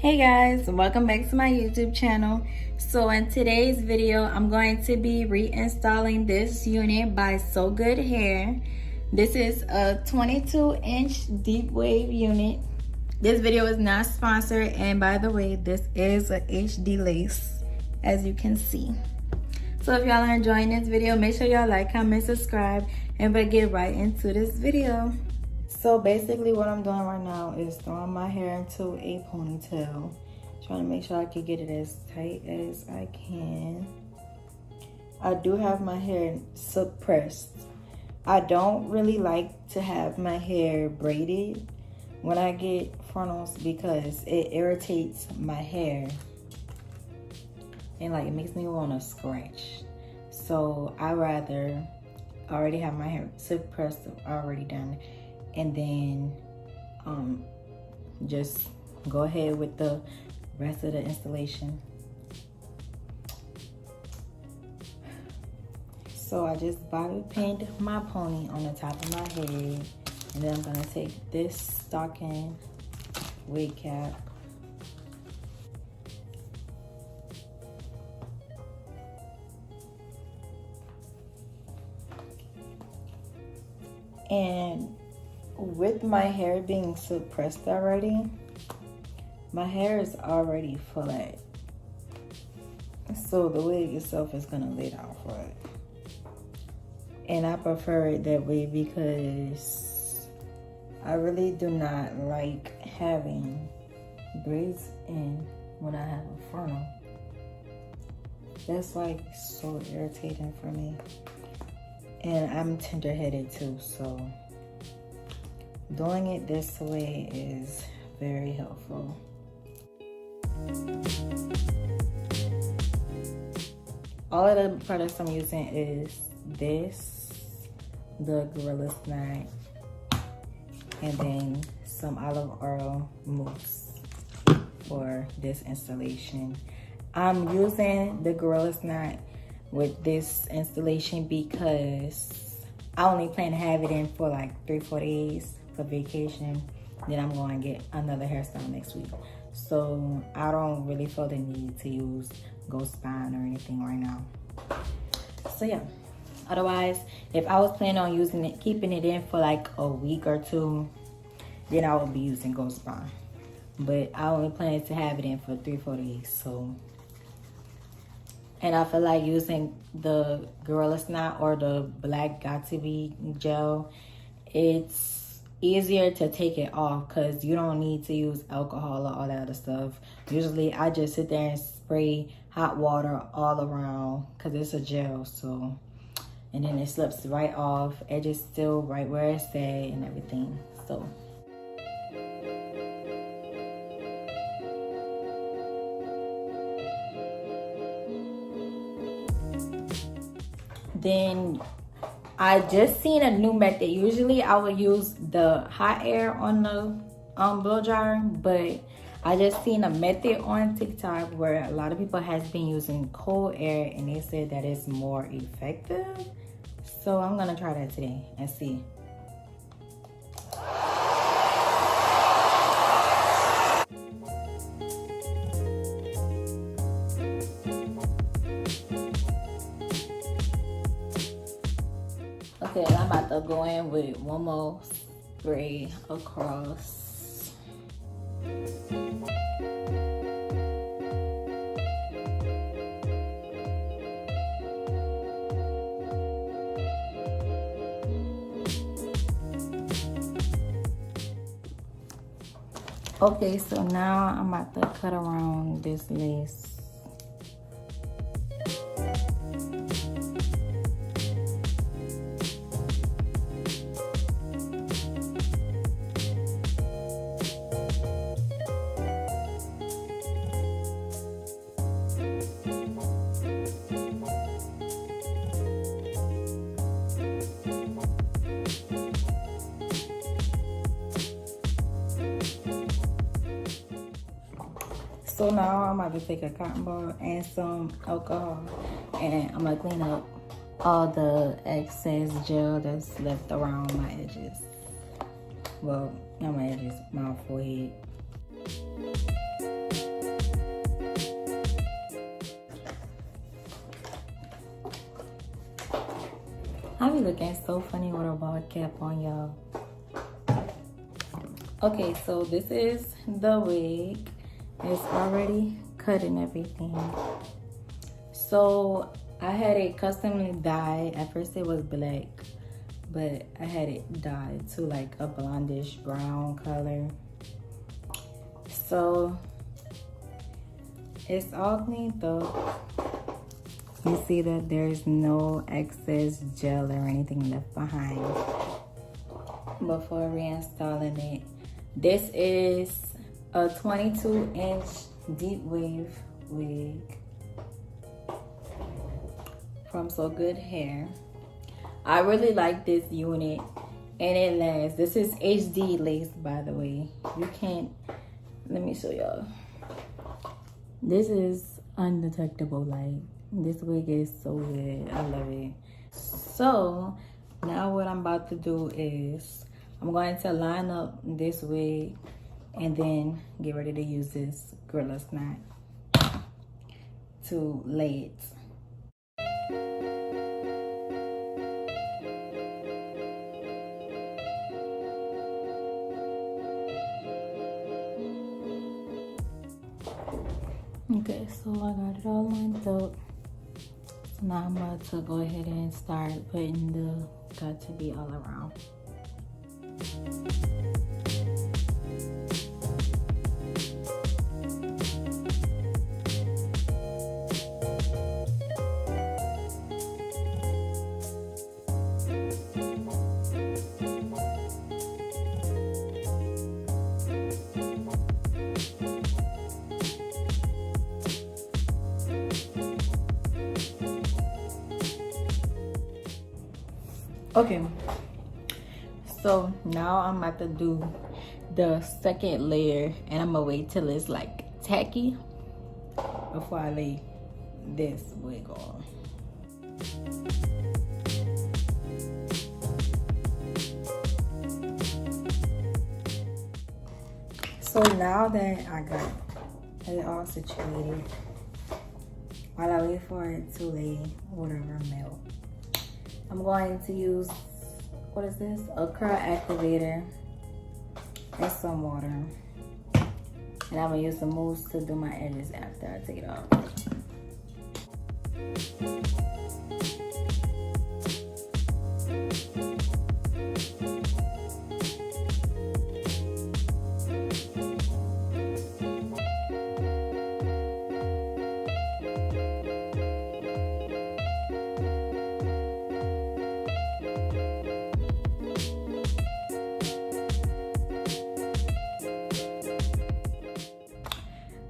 Hey guys, welcome back to my YouTube channel. So in today's video, I'm going to be reinstalling this unit by Sogoodhair. This is a 22-inch deep wave unit. This video is not sponsored, and by the way, this is a HD lace, as you can see. So if y'all are enjoying this video, make sure y'all like, comment, subscribe, and we'll get right into this video. So basically what I'm doing right now is throwing my hair into a ponytail. Trying to make sure I can get it as tight as I can. I do have my hair suppressed. I don't really like to have my hair braided when I get frontals because it irritates my hair. And like it makes me want to scratch. So I rather already have my hair suppressed, already done, and then just go ahead with the rest of the installation. So I just bobby pinned my pony on the top of my head, and then I'm gonna take this stocking wig cap and with my hair being suppressed already, my hair is already flat. So the wig itself is gonna lay down flat. And I prefer it that way because I really do not like having braids in when I have a frontal. That's like so irritating for me. And I'm tender-headed too, so doing it this way is very helpful. All of the products I'm using is this, the glueless knot, and then some olive oil mousse for this installation. I'm using the glueless knot with this installation because I only plan to have it in for like 3-4 days for vacation. Then I'm going to get another hairstyle next week. So I don't really feel the need to use ghost spine or anything right now. So yeah, otherwise, if I was planning on using it, keeping it in for like a week or two, then I would be using ghost spine. But I only plan to have it in for 3-4 days. So, and I feel like using the glueless knot or the black got to be gel, it's easier to take it off because you don't need to use alcohol or all that other stuff. Usually I just sit there and spray hot water all around because it's a gel, so, and then it slips right off. Edge is still right where it's at and everything. So then I just seen a new method. Usually I would use the hot air on the blow dryer, but I just seen a method on TikTok where a lot of people has been using cold air and they said that it's more effective. So I'm gonna try that today and see. Okay, I'm about to go in with one more spray across. Okay, so now I'm about to cut around this lace. So now I'm about to take a cotton ball and some alcohol, and I'm gonna clean up all the excess gel that's left around my edges. Well, not my edges, my forehead. be looking so funny with a bald cap on, y'all. Okay, so this is the wig. It's already cut and everything. So I had it custom dyed. At first it was black, but I had it dyed to like a blondish brown color. So it's all cleaned up. You see that there's no excess gel or anything left behind before reinstalling it. This is a 22-inch deep wave wig from Sogoodhair. I really like this unit and it lasts. This is HD lace, by the way. You can't, let me show y'all. This is undetectable. Like, this wig is so good. I love it. So now what I'm about to do is I'm going to line up this wig and then get ready to use this glueless knot to lay it. Okay, so I got it all lined up. So now I'm about to go ahead and start putting the got to be all around. Okay, so now I'm about to do the second layer and I'm gonna wait till it's like tacky before I lay this wig on. So now that I got it all situated, while I wait for it to lay whatever melt, I'm going to use, what is this? A curl activator and some water. And I'm gonna use the mousse to do my edges after I take it off.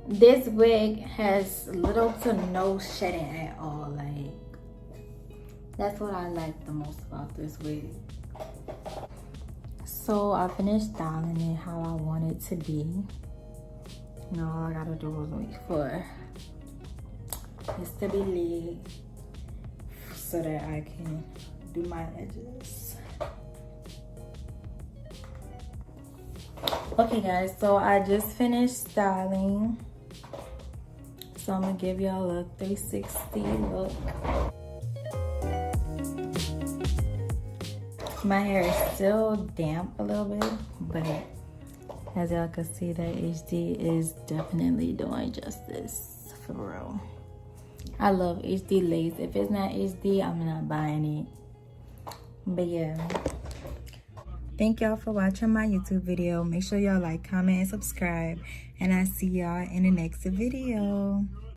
This wig has little to no shedding at all. Like, that's what I like the most about this wig. So I finished styling it how I want it to be. Now all I gotta do is wait for this to be laid so that I can do my edges. Okay guys, so I just finished styling. So I'm gonna give y'all a 360 look. My hair is still damp a little bit, but as y'all can see, that HD is definitely doing justice, for real. I love HD lace. If it's not HD, I'm not buying it. But yeah. Thank y'all for watching my YouTube video. Make sure y'all like, comment, and subscribe. And I see y'all in the next video.